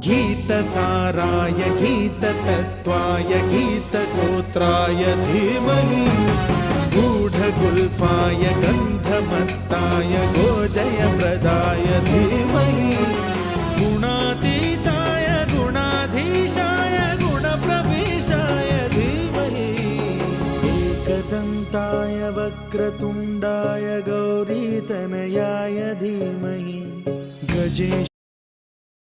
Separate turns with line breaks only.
गीतसाराय गीततत्त्वाय गीतगोत्राय धीमहि गूढगुल्फाय गन्धमत्ताय गोजयप्रदाय धीमहि गुणातीताय गुणाधीशाय गुणप्रविष्टाय धीमहि एकदन्ताय वक्रतुण्डाय गौरीतनयाय धीमहि गजेश